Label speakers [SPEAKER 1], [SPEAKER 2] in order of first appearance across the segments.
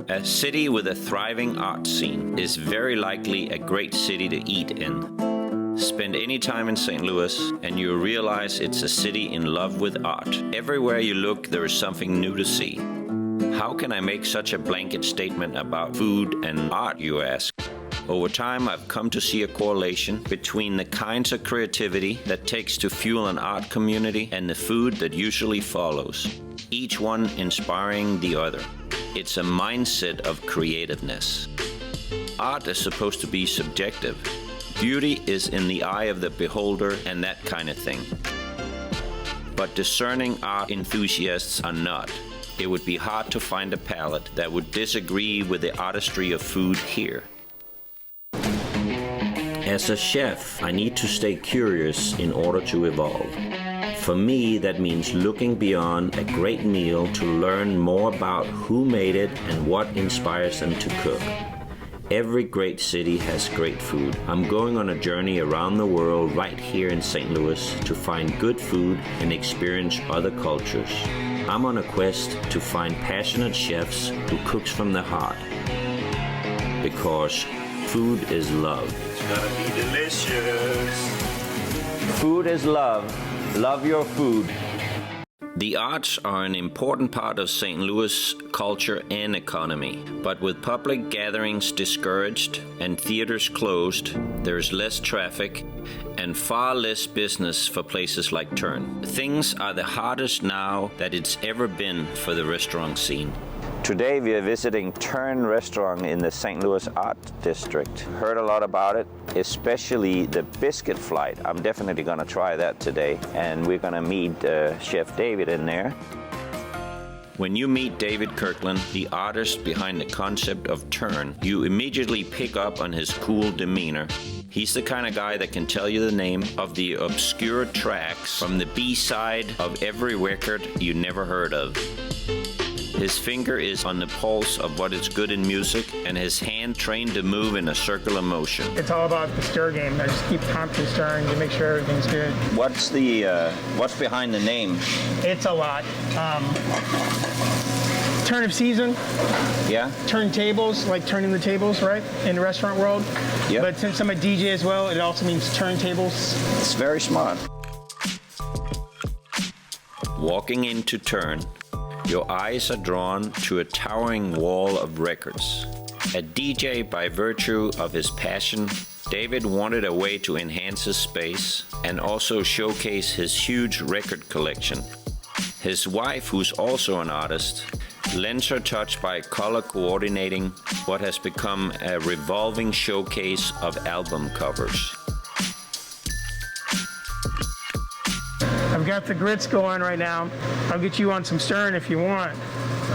[SPEAKER 1] A city with a thriving art scene is very likely a great city to eat in. Spend any time in St. Louis and you'll realize it's a city in love with art. Everywhere you look, there is something new to see. How can I make such a blanket statement about food and art, you ask? Over time, I've come to see a correlation between the kinds of creativity that takes to fuel an art community and the food that usually follows, each one inspiring the other. It's a mindset of creativeness. Art is supposed to be subjective. Beauty is in the eye of the beholder and that kind of thing. But discerning art enthusiasts are not. It would be hard to find a palate that would disagree with the artistry of food here. As a chef, I need to stay curious in order to evolve. For me, that means looking beyond a great meal to learn more about who made it and what inspires them to cook. Every great city has great food. I'm going on a journey around the world right here in St. Louis to find good food and experience other cultures. I'm on a quest to find passionate chefs who cooks from the heart. Because food is love.
[SPEAKER 2] It's gonna be delicious.
[SPEAKER 1] Food is love. Love your food. The arts are an important part of St. Louis culture and economy, but with public gatherings discouraged and theaters closed, there's less traffic and far less business for places like Turn. Things are the hardest now that it's ever been for the restaurant scene. Today we are visiting Turn Restaurant in the St. Louis Art District. Heard a lot about it, especially the biscuit flight. I'm definitely gonna try that today, and we're gonna meet Chef David in there. When you meet David Kirkland, the artist behind the concept of Turn, you immediately pick up on his cool demeanor. He's the kind of guy that can tell you the name of the obscure tracks from the B-side of every record you never heard of. His finger is on the pulse of what is good in music, and his hand trained to move in a circular motion.
[SPEAKER 3] It's all about the stir game. I just keep constantly stirring to make sure everything's good.
[SPEAKER 1] What's behind the name?
[SPEAKER 3] It's a lot. Turn of season.
[SPEAKER 1] Yeah.
[SPEAKER 3] Turntables, like turning the tables, right, in the restaurant world.
[SPEAKER 1] Yeah.
[SPEAKER 3] But since I'm a DJ as well, it also means turntables.
[SPEAKER 1] It's very smart. Walking into Turn, your eyes are drawn to a towering wall of records. A DJ by virtue of his passion, David wanted a way to enhance his space and also showcase his huge record collection. His wife, who's also an artist, lends her touch by color coordinating what has become a revolving showcase of album covers.
[SPEAKER 3] I've got the grits going right now. I'll get you on some stirring if you want.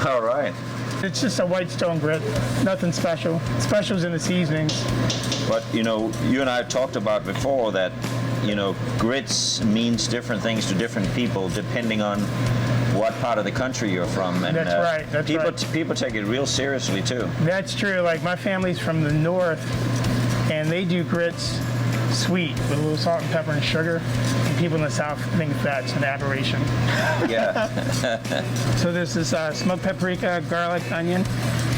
[SPEAKER 1] All right.
[SPEAKER 3] It's just a white stone grit, nothing special. Special's in the seasonings.
[SPEAKER 1] But, you know, you and I have talked about before that, you know, grits means different things to different people depending on what part of the country you're from. And,
[SPEAKER 3] that's right. That's right.
[SPEAKER 1] People take it real seriously, too.
[SPEAKER 3] That's true. Like, my family's from the north, and they do grits sweet with a little salt and pepper and sugar. And people in the south think that's an aberration.
[SPEAKER 1] Yeah.
[SPEAKER 3] So there's this smoked paprika, garlic, onion,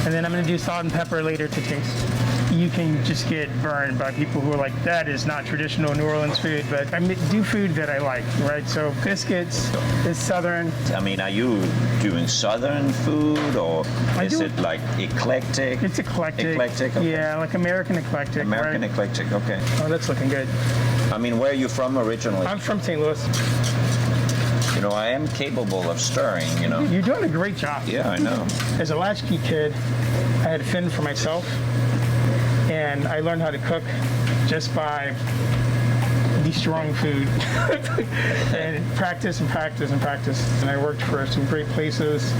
[SPEAKER 3] and then I'm going to do salt and pepper later to taste. You can just get burned by people who are like, that is not traditional New Orleans food, but I do food that I like, right? So biscuits is Southern.
[SPEAKER 1] I mean, are you doing Southern food, or is it like eclectic?
[SPEAKER 3] It's eclectic.
[SPEAKER 1] Eclectic? Okay.
[SPEAKER 3] Yeah, like American eclectic.
[SPEAKER 1] American
[SPEAKER 3] right?
[SPEAKER 1] eclectic, okay.
[SPEAKER 3] Oh, that's looking good.
[SPEAKER 1] I mean, where are you from originally?
[SPEAKER 3] I'm from St. Louis.
[SPEAKER 1] You know, I am capable of stirring, you know.
[SPEAKER 3] You're doing a great job.
[SPEAKER 1] Yeah, I know.
[SPEAKER 3] As a latchkey kid, I had to fend for myself. And I learned how to cook just by destroying food and practice and practice and practice. And I worked for some great places,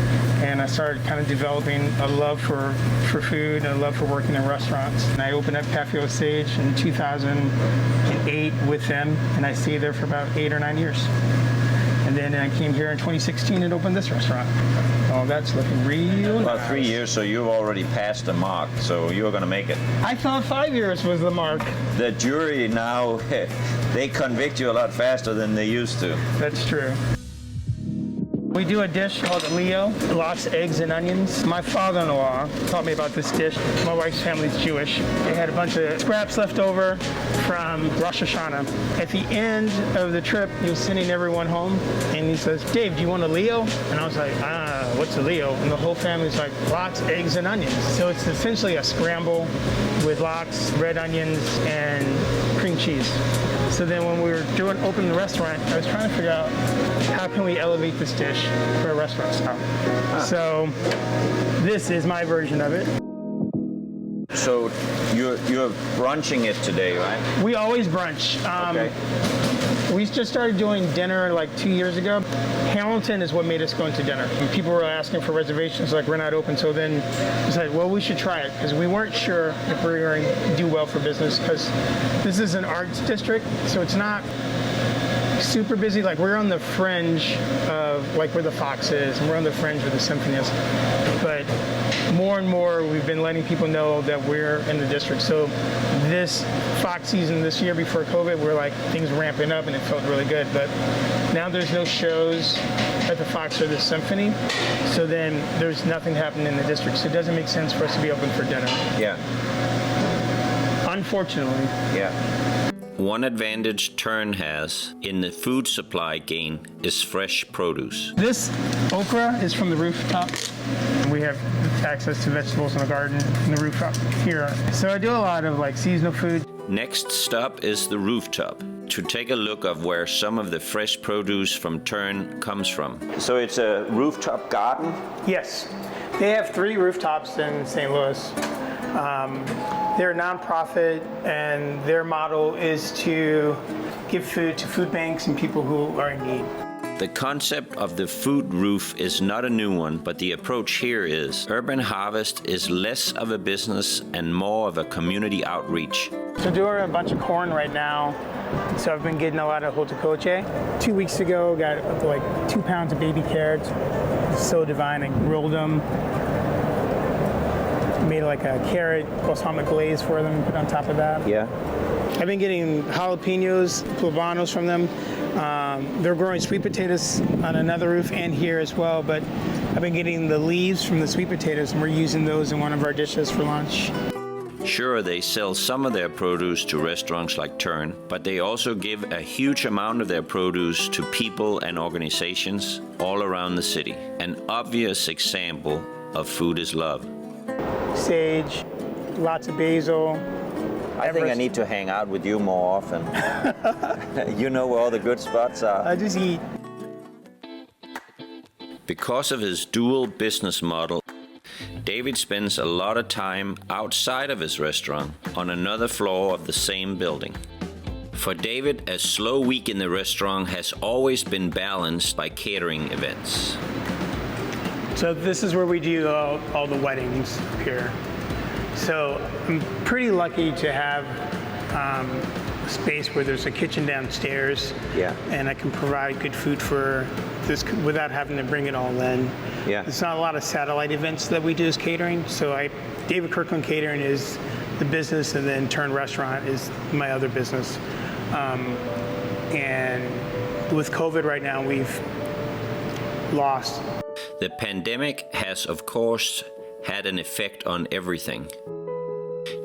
[SPEAKER 3] and I started kind of developing a love for food and a love for working in restaurants. And I opened up Cafe Osage in 2008 with them, and I stayed there for about 8 or 9 years. And then I came here in 2016 and opened this restaurant. Oh, that's looking real nice.
[SPEAKER 1] About 3 years, so you've already passed the mark, so you're going to make it.
[SPEAKER 3] I thought 5 years was the mark.
[SPEAKER 1] The jury now, they convict you a lot faster than they used to.
[SPEAKER 3] That's true. We do a dish called a Leo, lox, eggs, and onions. My father-in-law taught me about this dish. My wife's family's Jewish. They had a bunch of scraps left over from Rosh Hashanah. At the end of the trip, he was sending everyone home, and he says, "Dave, do you want a Leo?" And I was like, what's a Leo? And the whole family's like, lox, eggs, and onions. So it's essentially a scramble with lox, red onions, and cream cheese. So then when we were opening the restaurant, I was trying to figure out how can we elevate this dish for a restaurant style. So this is my version of it.
[SPEAKER 1] So you're brunching it today, right?
[SPEAKER 3] We always brunch.
[SPEAKER 1] Okay.
[SPEAKER 3] We just started doing dinner like 2 years ago. Hamilton is what made us go into dinner. And people were asking for reservations, like we're not open. So then we said, well, we should try it because we weren't sure if we were going to do well for business because this is an arts district, so it's not super busy. Like we're on the fringe of like where the Fox is, and we're on the fringe where the Symphony is. But more and more, we've been letting people know that we're in the district. So this Fox season this year before COVID, we're like things ramping up, and it felt really good. But now there's no shows at the Fox or the Symphony, so then there's nothing happening in the district. So it doesn't make sense for us to be open for dinner.
[SPEAKER 1] Yeah.
[SPEAKER 3] Unfortunately.
[SPEAKER 1] Yeah. One advantage Tern has in the food supply gain is fresh produce.
[SPEAKER 3] This okra is from the rooftop. We have access to vegetables in the garden and the rooftop here. So I do a lot of like seasonal food.
[SPEAKER 1] Next stop is the rooftop to take a look of where some of the fresh produce from Tern comes from. So it's a rooftop garden?
[SPEAKER 3] Yes. They have 3 rooftops in St. Louis. They're a nonprofit, and their model is to give food to food banks and people who are in need.
[SPEAKER 1] The concept of the food roof is not a new one, but the approach here is Urban Harvest is less of a business and more of a community outreach.
[SPEAKER 3] So doing a bunch of corn right now, so I've been getting a lot of horticulture. 2 weeks ago, got like 2 pounds of baby carrots. It's so divine. I grilled them. Made like a carrot balsamic glaze for them and put on top of that.
[SPEAKER 1] Yeah.
[SPEAKER 3] I've been getting jalapenos, poblano's from them. They're growing sweet potatoes on another roof and here as well, but I've been getting the leaves from the sweet potatoes, and we're using those in one of our dishes for lunch.
[SPEAKER 1] Sure, they sell some of their produce to restaurants like Tern, but they also give a huge amount of their produce to people and organizations all around the city. An obvious example of food is love.
[SPEAKER 3] Sage, lots of basil.
[SPEAKER 1] I think I need to hang out with you more often. You know where all the good spots are.
[SPEAKER 3] I just eat.
[SPEAKER 1] Because of his dual business model, David spends a lot of time outside of his restaurant on another floor of the same building. For David, a slow week in the restaurant has always been balanced by catering events.
[SPEAKER 3] So this is where we do all the weddings here. So I'm pretty lucky to have a space where there's a kitchen downstairs.
[SPEAKER 1] Yeah.
[SPEAKER 3] And I can provide good food for this without having to bring it all in.
[SPEAKER 1] Yeah.
[SPEAKER 3] There's not a lot of satellite events that we do as catering. So David Kirkland Catering is the business, and then Tern Restaurant is my other business. And with COVID right now, we've lost.
[SPEAKER 1] The pandemic has, of course, had an effect on everything.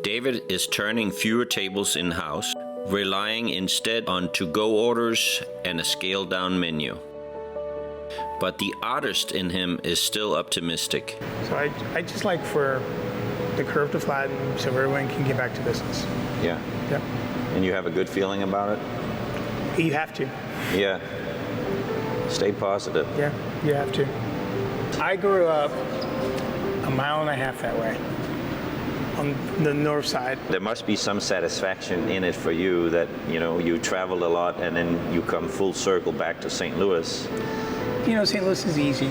[SPEAKER 1] David is turning fewer tables in-house, relying instead on to-go orders and a scaled-down menu. But the artist in him is still optimistic.
[SPEAKER 3] So I just like for the curve to flatten so everyone can get back to business.
[SPEAKER 1] Yeah.
[SPEAKER 3] Yep.
[SPEAKER 1] And you have a good feeling about it?
[SPEAKER 3] You have to.
[SPEAKER 1] Yeah. Stay positive.
[SPEAKER 3] Yeah, you have to. I grew up a mile and a half that way on the north side.
[SPEAKER 1] There must be some satisfaction in it for you that, you know, you traveled a lot and then you come full circle back to St. Louis.
[SPEAKER 3] You know, St. Louis is easy.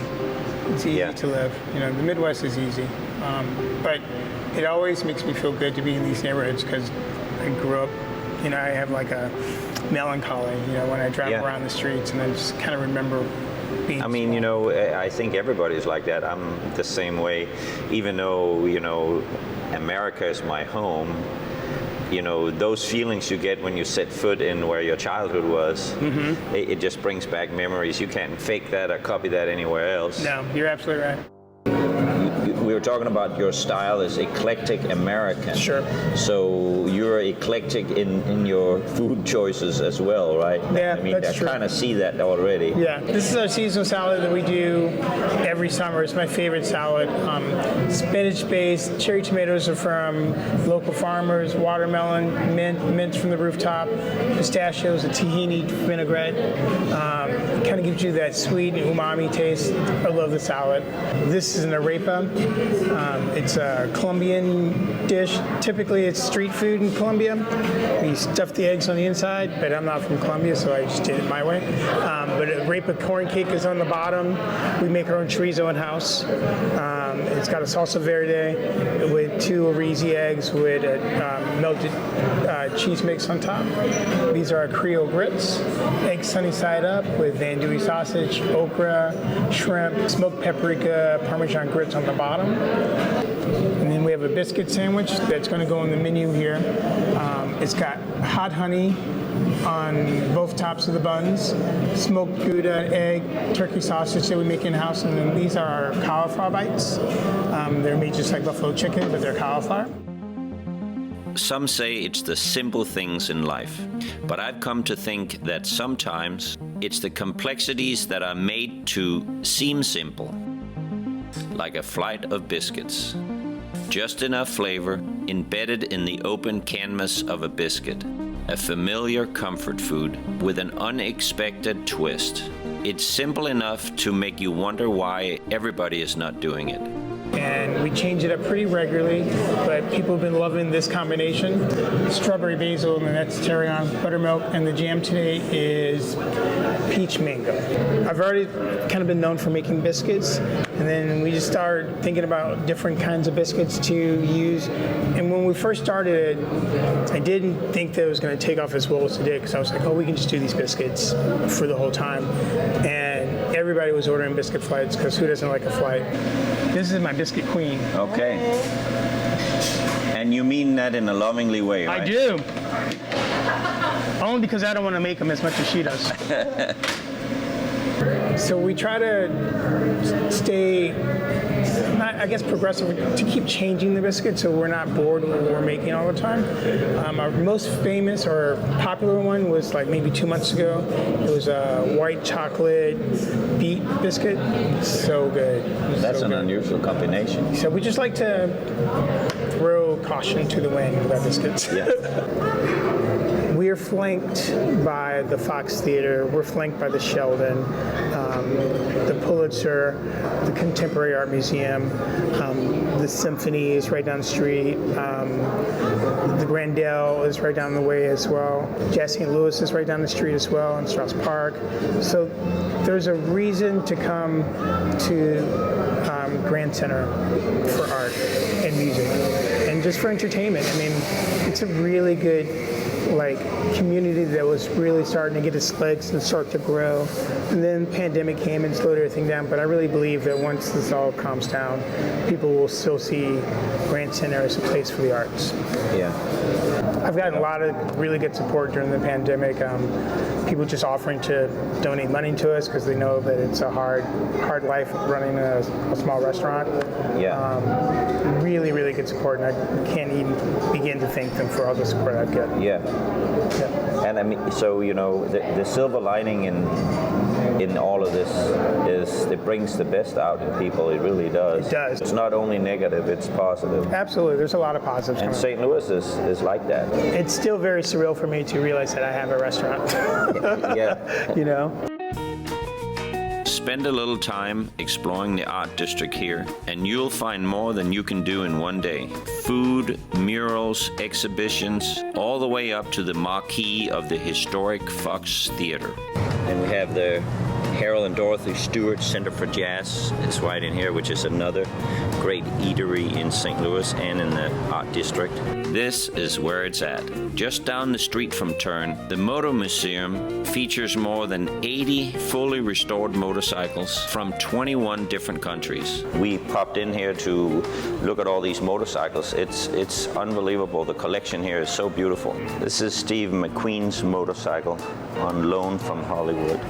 [SPEAKER 3] It's easy to live. You know, the Midwest is easy. But it always makes me feel good to be in these neighborhoods because I grew up, you know, I have like a melancholy, you know, when I drive around the streets and I just kind of remember being small.
[SPEAKER 1] You know, I think everybody's like that. I'm the same way, even though, you know, America is my home. you know, those feelings you get when you set foot in where your childhood was, it just brings back memories. You can't fake that or copy that anywhere else.
[SPEAKER 3] No, you're absolutely right.
[SPEAKER 1] We were talking about your style is eclectic American.
[SPEAKER 3] Sure.
[SPEAKER 1] So you're eclectic in your food choices as well, right?
[SPEAKER 3] Yeah,
[SPEAKER 1] I mean,
[SPEAKER 3] that's true.
[SPEAKER 1] I kind of see that already.
[SPEAKER 3] Yeah, this is our seasonal salad that we do every summer. It's my favorite salad. Spinach-based, cherry tomatoes are from local farmers, watermelon, mint from the rooftop, pistachios, a tahini vinaigrette. Kind of gives you that sweet and umami taste. I love the salad. This is an arepa. It's a Colombian dish. Typically, it's street food in Colombia. We stuff the eggs on the inside, but I'm not from Colombia, so I just did it my way. But arepa corn cake is on the bottom. We make our own chorizo in-house. It's got a salsa verde with 2 Orizi eggs with a melted cheese mix on top. These are our Creole grits, egg sunny side up with andouille sausage, okra, shrimp, smoked paprika, Parmesan grits on the bottom. And then we have a biscuit sandwich that's going to go on the menu here. It's got hot honey on both tops of the buns, smoked Gouda, egg, turkey sausage that we make in-house, and then these are our cauliflower bites. They're made just like buffalo chicken, but they're cauliflower.
[SPEAKER 1] Some say it's the simple things in life, but I've come to think that sometimes it's the complexities that are made to seem simple, like a flight of biscuits. Just enough flavor embedded in the open canvas of a biscuit. A familiar comfort food with an unexpected twist. It's simple enough to make you wonder why everybody is not doing it.
[SPEAKER 3] And we change it up pretty regularly, but people have been loving this combination. Strawberry basil, and that's cherry on buttermilk, and the jam today is peach mango. I've already kind of been known for making biscuits, and then we just started thinking about different kinds of biscuits to use. And when we first started, I didn't think that it was going to take off as well as it did, because I was like, oh, we can just do these biscuits for the whole time. And everybody was ordering biscuit flights, because who doesn't like a flight? This is my biscuit queen.
[SPEAKER 1] Okay. And you mean that in a lovingly way, right?
[SPEAKER 3] I do. Only because I don't want to make them as much as she does. So we try to stay, I guess, progressive, to keep changing the biscuit so we're not bored with what we're making all the time. Our most famous or popular one was like maybe 2 months ago. It was a white chocolate beet biscuit. So good.
[SPEAKER 1] That's an unusual combination.
[SPEAKER 3] So we just like to throw caution to the wind with our biscuits.
[SPEAKER 1] Yeah.
[SPEAKER 3] We are flanked by the Fox Theater. We're flanked by the Sheldon, the Pulitzer, the Contemporary Art Museum, the Symphony is right down the street. The Grandel is right down the way as well. Jazz St. Louis is right down the street as well, in Strauss Park. So there's a reason to come to Grand Center for art and music, and just for entertainment. I mean, it's a really good community that was really starting to get its legs and start to grow. And then the pandemic came and slowed everything down. But I really believe that once this all calms down, people will still see Grand Center as a place for the arts.
[SPEAKER 1] Yeah.
[SPEAKER 3] I've gotten a lot of really good support during the pandemic. People just offering to donate money to us because they know that it's a hard life running a small restaurant.
[SPEAKER 1] Yeah.
[SPEAKER 3] Really, really good support, and I can't even begin to thank them for all the support I've gotten.
[SPEAKER 1] Yeah. And I mean, so the silver lining in all of this is it brings the best out in people. It really does.
[SPEAKER 3] It does.
[SPEAKER 1] It's not only negative; it's positive.
[SPEAKER 3] Absolutely. There's a lot of positives.
[SPEAKER 1] And St. Louis is like that.
[SPEAKER 3] It's still very surreal for me to realize that I have a restaurant.
[SPEAKER 1] Yeah. Spend a little time exploring the art district here, and you'll find more than you can do in one day. Food, murals, exhibitions, all the way up to the marquee of the historic Fox Theater. And we have the Harold and Dorothy Stewart Center for Jazz is right in here, which is another great eatery in St. Louis and in the Art District. This is where it's at. Just down the street from Turn, the Moto Museum features more than 80 fully restored motorcycles from 21 different countries. We popped in here to look at all these motorcycles. It's unbelievable. The collection here is so beautiful. This is Steve McQueen's motorcycle on loan from Hollywood.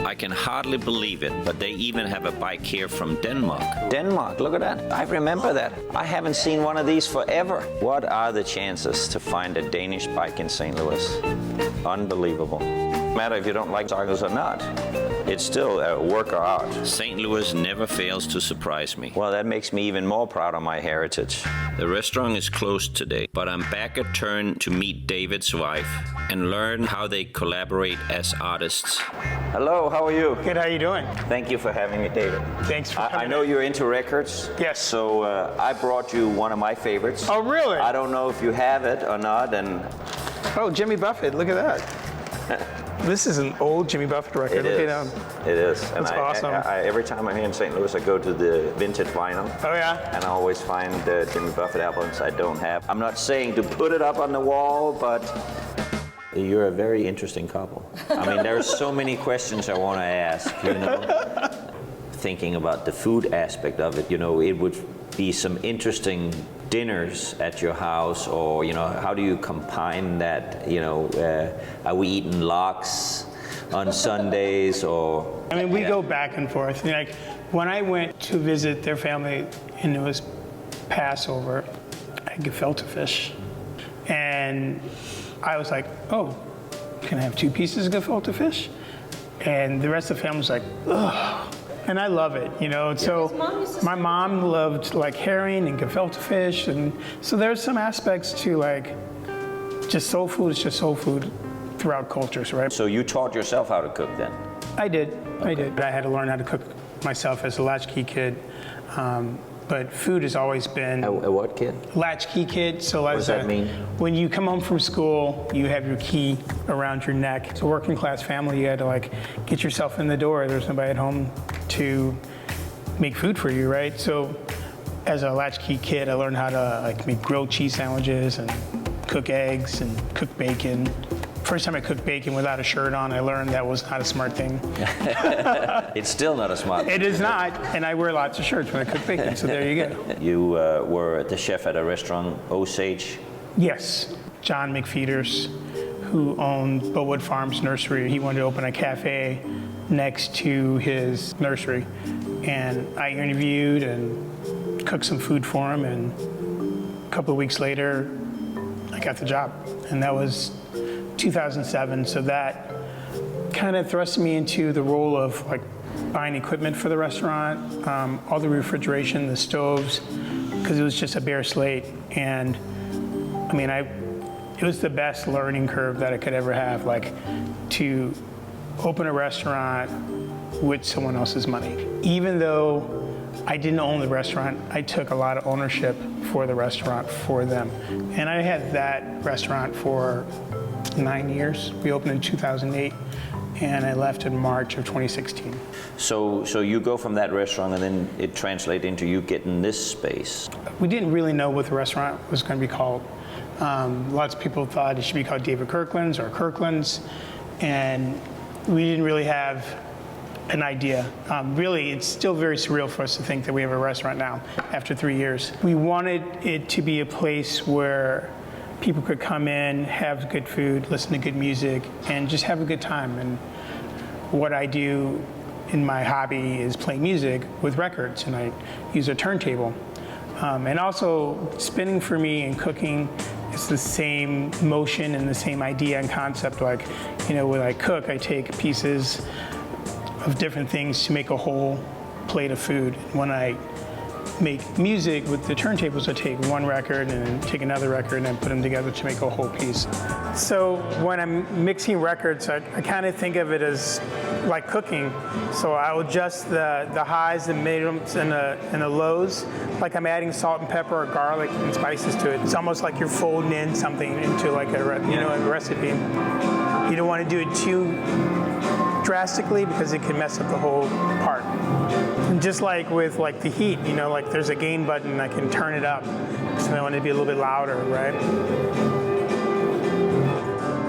[SPEAKER 1] I can hardly believe it, but they even have a bike here from Denmark. Denmark, look at that. I remember that. I haven't seen one of these forever. What are the chances to find a Danish bike in St. Louis? Unbelievable. No matter if you don't like cycles or not, it's still a work of art. St. Louis never fails to surprise me. Well, that makes me even more proud of my heritage. The restaurant is closed today, but I'm back at Turn to meet David's wife and learn how they collaborate as artists. Hello, how are you?
[SPEAKER 3] Good, how you doing?
[SPEAKER 1] Thank you for having me, David.
[SPEAKER 3] Thanks for coming.
[SPEAKER 1] I know you're into records.
[SPEAKER 3] Yes.
[SPEAKER 1] So I brought you one of my favorites.
[SPEAKER 3] Oh, really?
[SPEAKER 1] I don't know if you have it or not. And
[SPEAKER 3] Oh, Jimmy Buffett, look at that. This is an old Jimmy Buffett record.
[SPEAKER 1] It
[SPEAKER 3] Look
[SPEAKER 1] is.
[SPEAKER 3] at
[SPEAKER 1] It is.
[SPEAKER 3] That's awesome.
[SPEAKER 1] Every time I'm here in St. Louis, I go to the vintage vinyl.
[SPEAKER 3] Oh, yeah?
[SPEAKER 1] And I always find Jimmy Buffett albums I don't have. I'm not saying to put it up on the wall, but you're a very interesting couple. I mean, there are so many questions I want to ask, you know. Thinking about the food aspect of it, you know, it would be some interesting dinners at your house, or, you know, how do you combine that, you know, are we eating lox on Sundays, or?
[SPEAKER 3] I mean, we go back and forth. Like, when I went to visit their family, and it was Passover, I had gefilte fish. And I was like, oh, can I have 2 pieces of gefilte fish? And the rest of the family was like, ugh. And I love it, you know. So my mom loved like herring and gefilte fish, and so there's some aspects to like just soul food is just soul food throughout cultures, right?
[SPEAKER 1] So you taught yourself how to cook then?
[SPEAKER 3] I did. I had to learn how to cook myself as a latchkey kid. But food has always been
[SPEAKER 1] A what kid?
[SPEAKER 3] latchkey kid. So
[SPEAKER 1] What does that mean?
[SPEAKER 3] When you come home from school, you have your key around your neck. It's a working class family. You had to like get yourself in the door. There's nobody at home to make food for you, right? So as a latchkey kid, I learned how to like make grilled cheese sandwiches and cook eggs and cook bacon. First time I cooked bacon without a shirt on, I learned that was not a smart thing.
[SPEAKER 1] It's still not a smart thing.
[SPEAKER 3] It is not, and I wear lots of shirts when I cook bacon, so there you go.
[SPEAKER 1] You were the chef at a restaurant, Osage?
[SPEAKER 3] Yes, John McFeeters, who owned Bowood Farms Nursery, he wanted to open a cafe next to his nursery. And I interviewed and cooked some food for him, and a couple of weeks later, I got the job. And that was 2007, so that kind of thrust me into the role of like buying equipment for the restaurant, all the refrigeration, the stoves, because it was just a bare slate. And I mean, it was the best learning curve that I could ever have, like to open a restaurant with someone else's money. Even though I didn't own the restaurant, I took a lot of ownership for the restaurant for them. And I had that restaurant for 9 years. We opened in 2008, and I left in March of 2016.
[SPEAKER 1] So you go from that restaurant, and then it translates into you getting this space.
[SPEAKER 3] We didn't really know what the restaurant was going to be called. Lots of people thought it should be called David Kirkland's or Kirkland's, and we didn't really have an idea. Really, it's still very surreal for us to think that we have a restaurant now after 3 years. We wanted it to be a place where people could come in, have good food, listen to good music, and just have a good time. And what I do in my hobby is play music with records, and I use a turntable. And also, spinning for me and cooking is the same motion and the same idea and concept. Like, you know, when I cook, I take pieces of different things to make a whole plate of food. When I make music with the turntables, I take one record and then take another record and then put them together to make a whole piece. So when I'm mixing records, I kind of think of it as like cooking. So I'll adjust the highs, the mediums, and the lows, like I'm adding salt and pepper or garlic and spices to it. It's almost like you're folding in something into like a recipe. You don't want to do it too drastically because it can mess up the whole part. And just like with like the heat, you know, like there's a gain button, I can turn it up because I want it to be a little bit louder, right?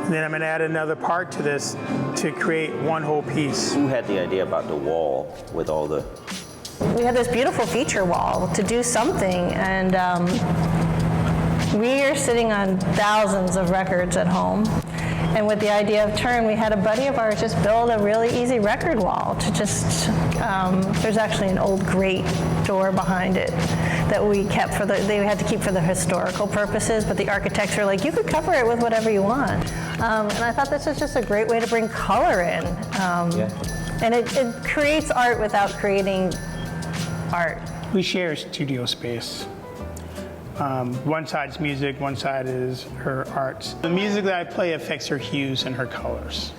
[SPEAKER 3] And then I'm going to add another part to this to create one whole piece.
[SPEAKER 1] Who had the idea about the wall with all the...
[SPEAKER 4] We had this beautiful feature wall to do something, and we are sitting on thousands of records at home. And with the idea of Turn, we had a buddy of ours just build a really easy record wall to just, there's actually an old grate door behind it that we kept for they had to keep for the historical purposes, but the architects were like, you could cover it with whatever you want. And I thought this was just a great way to bring color in. And it creates art without creating art.
[SPEAKER 3] We share a studio space. One side's music, one side is her arts. The music that I play affects her hues and her colors.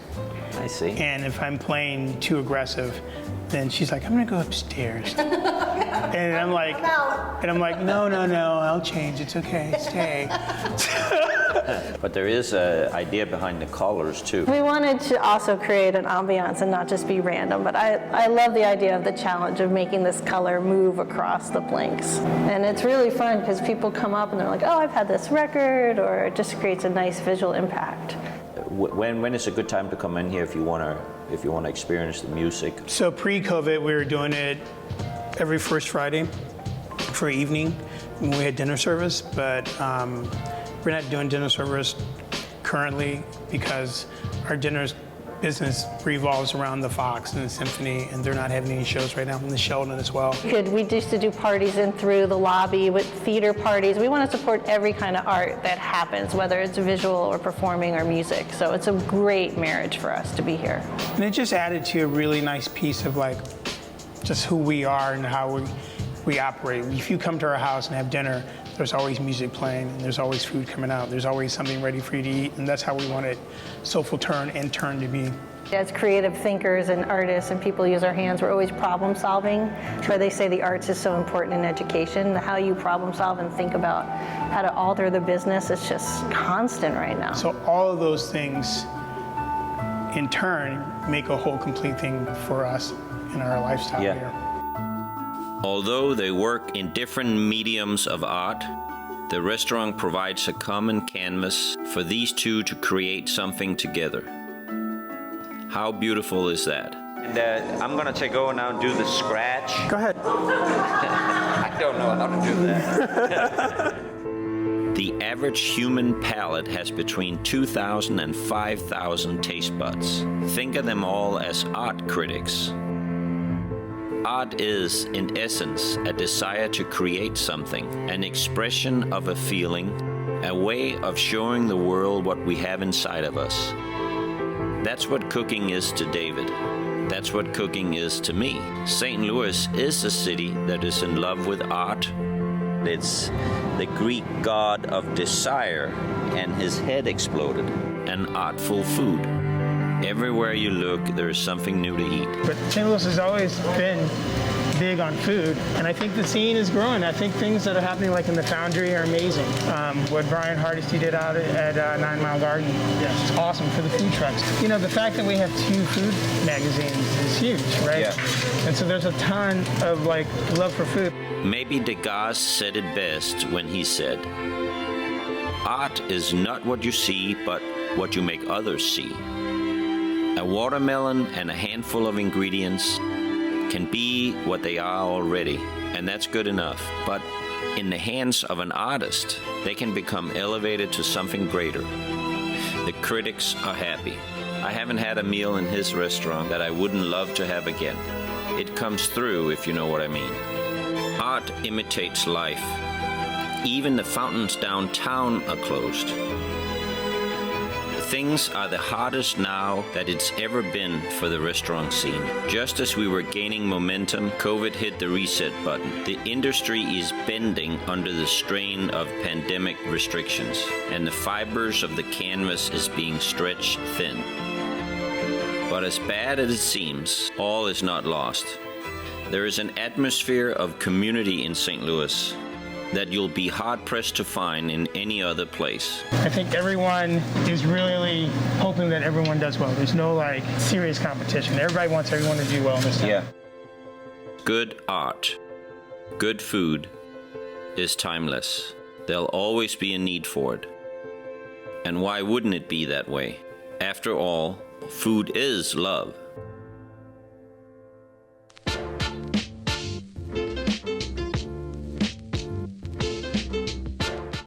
[SPEAKER 1] I see.
[SPEAKER 3] And if I'm playing too aggressive, then she's like, I'm gonna go upstairs. And I'm like, no, I'll change, it's okay, stay.
[SPEAKER 1] But there is an idea behind the colors too.
[SPEAKER 4] We wanted to also create an ambiance and not just be random, but I love the idea of the challenge of making this color move across the blanks. And it's really fun because people come up and they're like, oh, I've had this record, or it just creates a nice visual impact.
[SPEAKER 1] When is a good time to come in here if you want to experience the music?
[SPEAKER 3] So pre-COVID, we were doing it every first Friday for evening when we had dinner service, but we're not doing dinner service currently because our dinner business revolves around the Fox and the Symphony, and they're not having any shows right now, and the Sheldon as well.
[SPEAKER 4] We used to do parties in through the lobby with theater parties. We want to support every kind of art that happens, whether it's visual or performing or music. So it's a great marriage for us to be here.
[SPEAKER 3] And it just added to a really nice piece of like just who we are and how we operate. If you come to our house and have dinner, there's always music playing, and there's always food coming out. There's always something ready for you to eat, and that's how we wanted Soulful Turn and Turn to be.
[SPEAKER 4] As creative thinkers and artists and people use our hands, we're always problem solving. Where they say the arts is so important in education, how you problem solve and think about how to alter the business is just constant right now.
[SPEAKER 3] So all of those things, in turn, make a whole complete thing for us in our lifestyle here.
[SPEAKER 1] Although they work in different mediums of art, the restaurant provides a common canvas for these two to create something together. How beautiful is that? And I'm gonna take over now and do the scratch.
[SPEAKER 3] Go ahead.
[SPEAKER 1] I don't know how to do that. The average human palate has between 2,000 and 5,000 taste buds. Think of them all as art critics. Art is, in essence, a desire to create something, an expression of a feeling, a way of showing the world what we have inside of us. That's what cooking is to David. That's what cooking is to me. St. Louis is a city that is in love with art. It's the Greek god of desire, and his head exploded. An artful food. Everywhere you look, there is something new to eat.
[SPEAKER 3] But St. Louis has always been big on food, and I think the scene is growing. I think things that are happening like in the Foundry are amazing. What Brian Hardesty did out at 9 Mile Garden is awesome for the food trucks. You know, the fact that we have 2 food magazines is huge, right? Yeah. And so there's a ton of like love for food.
[SPEAKER 1] Maybe Degas said it best when he said, "Art is not what you see, but what you make others see." A watermelon and a handful of ingredients can be what they are already, and that's good enough. But in the hands of an artist, they can become elevated to something greater. The critics are happy. I haven't had a meal in his restaurant that I wouldn't love to have again. It comes through, if you know what I mean. Art imitates life. Even the fountains downtown are closed. Things are the hardest now that it's ever been for the restaurant scene. Just as we were gaining momentum, COVID hit the reset button. The industry is bending under the strain of pandemic restrictions, and the fibers of the canvas is being stretched thin. But as bad as it seems, all is not lost. There is an atmosphere of community in St. Louis. that you'll be hard-pressed to find in any other place.
[SPEAKER 3] I think everyone is really hoping that everyone does well. There's no like serious competition. Everybody wants everyone to do well in this town.
[SPEAKER 1] Good art, good food is timeless. There'll always be a need for it. And why wouldn't it be that way? After all, food is love.